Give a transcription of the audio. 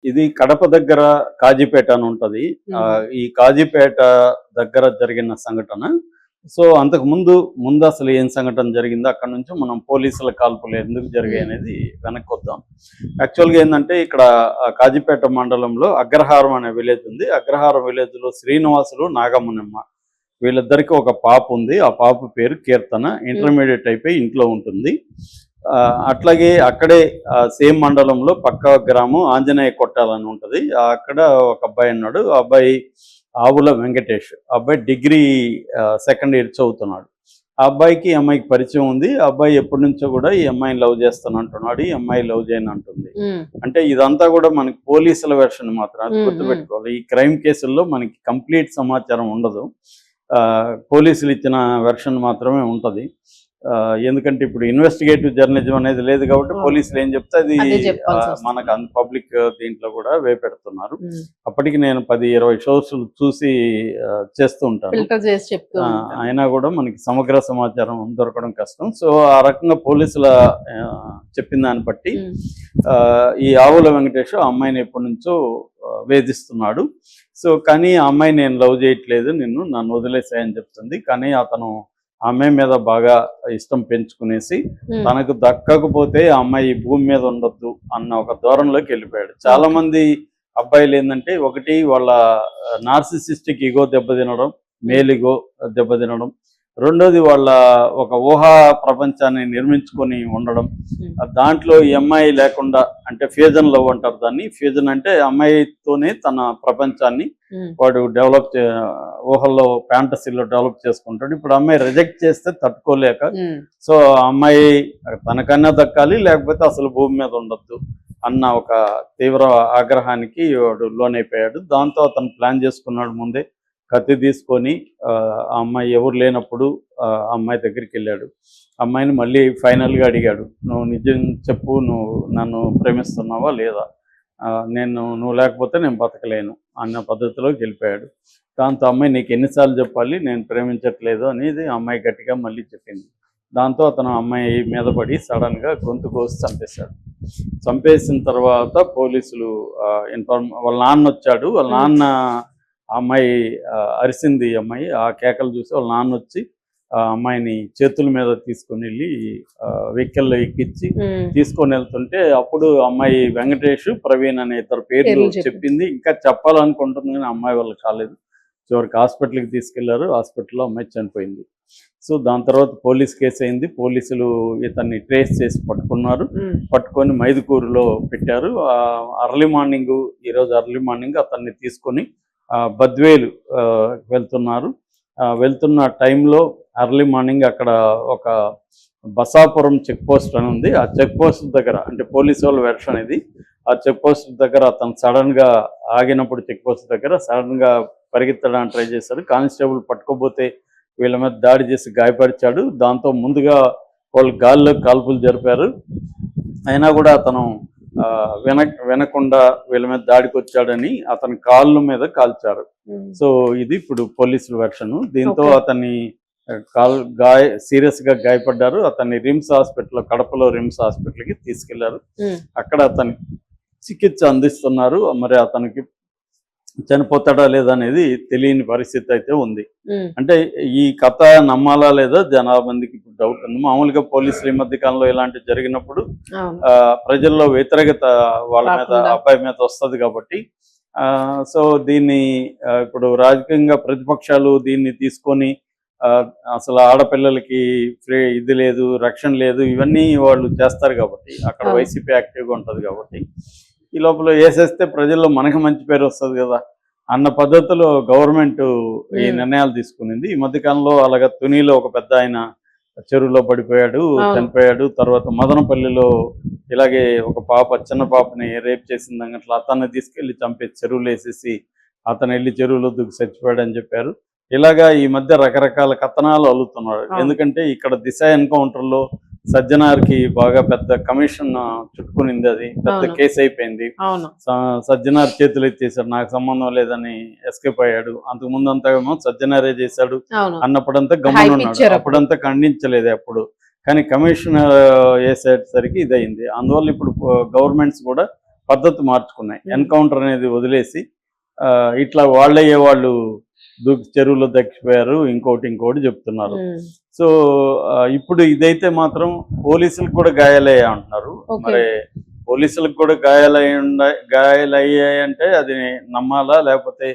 ఇది కడప దగ్గర కాజీపేట అని ఉంటది. హుహు. ఈ కాజీపేట దగ్గర జరిగిన సంఘటన. సో, అంతకు ముందు అసలు ఏం సంఘటన జరిగిందో అక్కడి నుంచి మనం పోలీసుల కాల్పులు ఎందుకు హ్మ్. జరిగాయనేది వెనక్కొద్దాం. యాక్చువల్‌గా ఏందంటే ఇక్కడ కాజీపేట మండలంలో అగ్రహారం అనే విలేజ్ ఉంది. అగ్రహారం విలేజ్‌లో శ్రీనివాసులు, నాగమునమ్మ వీళ్ళిద్దరికీ ఒక పాప ఉంది. ఆ పాప పేరు కీర్తన. హ్మ్. ఇంటర్మీడియేట్ అయిపోయి ఇంట్లో ఉంటుంది. అట్లాగే అక్కడే సేమ్ మండలంలో పక్క గ్రామం ఆంజనేయ కొట్టాలని ఉంటది. అక్కడ ఒక అబ్బాయి ఉన్నాడు. ఆ అబ్బాయి ఆవుల వెంకటేష్. ఆ అబ్బాయి డిగ్రీ సెకండ్ ఇయర్ చదువుతున్నాడు. ఆ అబ్బాయికి ఈ అమ్మాయికి పరిచయం ఉంది. ఆ అబ్బాయి ఎప్పటినుంచో కూడా ఈ అమ్మాయిని లవ్ చేస్తానంటున్నాడు. ఈ అమ్మాయి లవ్ చేయనంటుంది. హ్మ్. అంటే ఇదంతా కూడా మనకి పోలీసుల వెర్షన్ మాత్రం. అది హ్మ్. హ్మ్. గుర్తుపెట్టుకోవాలి. ఈ క్రైమ్ కేసుల్లో మనకి కంప్లీట్ సమాచారం ఉండదు. పోలీసులు ఇచ్చిన వెర్షన్ మాత్రమే ఉంటది. ఎందుకంటే ఇప్పుడు ఇన్వెస్టిగేటివ్ జర్నలిజం అనేది లేదు కాబట్టి అవును. పోలీసులు ఏం చెప్తే అది అదే చెప్పాల్సొస్తుంది. మనకు పబ్లిక్ దీంట్లో కూడా వేపెడుతున్నారు. హ్మ్. అప్పటికి నేను 10, 20 షోస్ చూసి చేస్తూ ఉంటాను. ఫిల్టర్ చేసి చెప్తూ ఆ! ఉంటారు. అయినా కూడా మనకి సమగ్ర సమాచారం దొరకడం కష్టం. సో, ఆ రకంగా పోలీసుల చెప్పిన దాన్ని బట్టి హ్మ్. ఈ ఆవుల వెంకటేష్ ఆ అమ్మాయిని ఎప్పటినుంచో వేధిస్తున్నాడు. సో, కానీ ఆ అమ్మాయి నేను లవ్ చేయట్లేదు నిన్ను, నన్ను వదిలేసేయ్ అని చెప్తుంది. కానీ అతను ఆ అమ్మాయి మీద బాగా ఇష్టం పెంచుకునేసి హ్మ్. తనకు దక్కకపోతే ఆ అమ్మాయి ఈ భూమి మీద ఉండొద్దు అన్న ఒక ధోరణిలోకి వెళ్ళిపోయాడు. చాలా ఓకే. మంది అబ్బాయిలు ఏంటంటే ఒకటి వాళ్ళ నార్సిసిస్టిక్ ఇగో దెబ్బతినడం, హ్మ్. మేల్ ఇగో దెబ్బతినడం. రెండోది వాళ్ళ ఒక ఊహా ప్రపంచాన్ని నిర్మించుకొని ఉండడం. హ్మ్. దాంట్లో ఈ అమ్మాయి లేకుండా అంటే ఫ్యూజన్ లవ్ అంటారు దాన్ని. ఫ్యూజన్ అంటే అమ్మాయితోనే తన ప్రపంచాన్ని హ్మ్. వాడు ఊహల్లో ఫ్యాంటసీలో డెవలప్ చేసుకుంటాడు. ఇప్పుడు అమ్మాయి రిజెక్ట్ చేస్తే తట్టుకోలేక హ్మ్. సో, ఆ అమ్మాయి తనకన్నా దక్కాలి లేకపోతే అసలు భూమి మీద ఉండొద్దు అన్న ఒక తీవ్ర ఆగ్రహానికి వాడు లోనైపోయాడు. దాంతో అతను ప్లాన్ చేసుకున్నాడు ముందే. కత్తి తీసుకొని ఆ అమ్మాయి ఎవరు లేనప్పుడు ఆ అమ్మాయి దగ్గరికెళ్ళాడు. అమ్మాయిని మళ్ళీ ఫైనల్‌గా అడిగాడు. "నువ్వు నిజం చెప్పు. నువ్వు నన్ను ప్రేమిస్తున్నావా లేదా? నువ్వు లేకపోతే నేను బతకలేను" అన్న పద్ధతిలోకెళ్ళిపోయాడు. దాంతో అమ్మాయి "నీకు ఎన్ని సార్లు చెప్పాలి నేను ప్రేమించట్లేదు" అనేది ఆ అమ్మాయి గట్టిగా మళ్ళీ చెప్పింది. దాంతో అతను అమ్మాయి మీద పడి సడెన్‌గా గొంతు కోసి చంపేశాడు. చంపేసిన తర్వాత పోలీసులు వాళ్ళ నాన్నొచ్చాడు. వాళ్ళ హ్మ్. నాన్న ఆ అమ్మాయి అరిసింది ఈ అమ్మాయి. ఆ కేకలు చూసి వాళ్ళ నాన్నొచ్చి ఆ అమ్మాయిని చేతుల మీద తీసుకొనెళ్ళి వెహికల్‌లో ఎక్కించి హ్మ్. తీసుకొనెళ్తుంటే అప్పుడు అమ్మాయి వెంకటేష్, ప్రవీణ్ అనే ఇద్దరు పేర్లు పేర్లు చెప్పింది. చెప్పింది. ఇంకా చెప్పాలనుకుంటుంది కానీ అమ్మాయి వల్ల కాలేదు. చివరికి హాస్పిటల్‌కి తీసుకెళ్లారు. హాస్పిటల్‌లో అమ్మాయి చనిపోయింది. సో, దాని తర్వాత పోలీస్ కేస్ అయింది. పోలీసులు ఇతన్ని ట్రేస్ చేసి పట్టుకున్నారు. హ్మ్. పట్టుకొని మైదుకూరులో పెట్టారు. ఈరోజు అర్లీ మార్నింగ్ అతన్ని తీసుకొని బద్వేలు వెళ్తున్నారు. వెళ్తున్న టైంలో అర్లీ మార్నింగ్ అక్కడ ఒక బసాపురం చెక్ పోస్ట్ అని ఉంది. ఆ చెక్ పోస్ట్ దగ్గర అంటే పోలీసు వాళ్ళ వెర్షన్ ఇది. ఆ చెక్ పోస్ట్ దగ్గర అతను సడన్‌గా ఆగినప్పుడు చెక్ పోస్ట్ దగ్గర సడన్‌గా పరిగెత్తడానికి ట్రై చేశాడు. కానిస్టేబుల్ పట్టుకోబోతే వీళ్ళ మీద దాడి చేసి గాయపరిచాడు. దాంతో ముందుగా వాళ్ళు గాల్లో కాల్పులు జరిపారు. అయినా కూడా అతను వినకుండా వీళ్ళ మీద దాడికొచ్చాడని అతని కాళ్ళ మీద కాల్చారు. హ్మ్. సో, ఇది ఇప్పుడు పోలీసుల వెర్షను. దీంతో ఓకే. అతన్ని సీరియస్‌గా గాయపడ్డారు. అతన్ని కడపలో రిమ్స్ హాస్పిటల్‌కి తీసుకెళ్లారు. హ్మ్. అక్కడ అతనికి చికిత్స అందిస్తున్నారు. మరి అతనికి చనిపోతాడా లేదా అనేది తెలియని పరిస్థితి అయితే ఉంది. హ్మ్. అంటే ఈ కథ నమ్మాలా లేదా జనాభా మందికి ఇప్పుడు డౌట్ ఉంది. మామూలుగా పోలీసులు ఈ మధ్య కాలంలో ఇలాంటివి జరిగినప్పుడు అవును. ప్రజల్లో వ్యతిరేకత వాళ్ళ మీద రాకుండా. అబ్బాయి మీద వస్తది కాబట్టి సో, దీన్ని ఇప్పుడు రాజకీయంగా ప్రతిపక్షాలు దీన్ని తీసుకొని ఆహ్, అసలు ఆడపిల్లలకి ఇది లేదు, రక్షణ లేదు ఇవన్నీ వాళ్ళు చేస్తారు కాబట్టి అక్కడ అవును. వైసీపీ యాక్టివ్‌గా ఉంటది కాబట్టి ఈ లోపల ఏసేస్తే ప్రజల్లో మనకు మంచి పేరు వస్తది గదా! అన్న పద్ధతిలో గవర్నమెంటు ఈ హ్మ్. నిర్ణయాలు తీసుకునింది. ఈ మధ్య కాలంలో అలాగా తునిలో ఒక పెద్దాయన చెరువులో పడిపోయాడు, అవును. చనిపోయాడు. తర్వాత మదనపల్లిలో ఇలాగే ఒక చిన్న పాపని రేప్ చేసిన దాంట్లో అతన్ని తీసుకెళ్ళి చంపేసి చెరువులో ఏసేసి అతనెళ్ళి చెరువులో దూకి చచ్చిపోయాడని చెప్పారు. ఇలాగా ఈ మధ్య రకరకాల కథనాలు అల్లుతున్నారు. అవును. ఎందుకంటే ఇక్కడ దిశ ఎన్‌కౌంటర్‌లో సజ్జనార్‌కి బాగా పెద్ద కమిషన్ చుట్టుకునింది అది. పెద్ద అవును. కేస్ అయిపోయింది. అవును. సజ్జనార్ చేతులెత్తేసాడు. నాకు సంబంధం లేదని ఎస్కేప్ అయ్యాడు. అంతకు ముందంతా ఏమో సజ్జనారే చేశాడు అవును. అన్నప్పుడంతా హైప్ గమ్మునున్నాడు. ఇచ్చారప్పుడు. అప్పుడంతా ఖండించలేదు ఎప్పుడు. కానీ కమిషన్ ఏసేసరికి ఇదయింది. అందువల్ల ఇప్పుడు గవర్నమెంట్స్ కూడా పద్ధతి మార్చుకున్నాయి. ఎన్కౌంటర్ అనేది వదిలేసి ఇట్లా వాళ్ళయ్యే వాళ్ళు దూకి చెరువులో దక్కిపోయారు, ఇంకోటి చెప్తున్నారు. సో ఇప్పుడు ఇదైతే మాత్రం పోలీసులకు కూడా గాయాలయ్యా అంటున్నారు. మరి పోలీసులకు కూడా గాయాలయ్యాయంటే అది నమ్మాలా లేకపోతే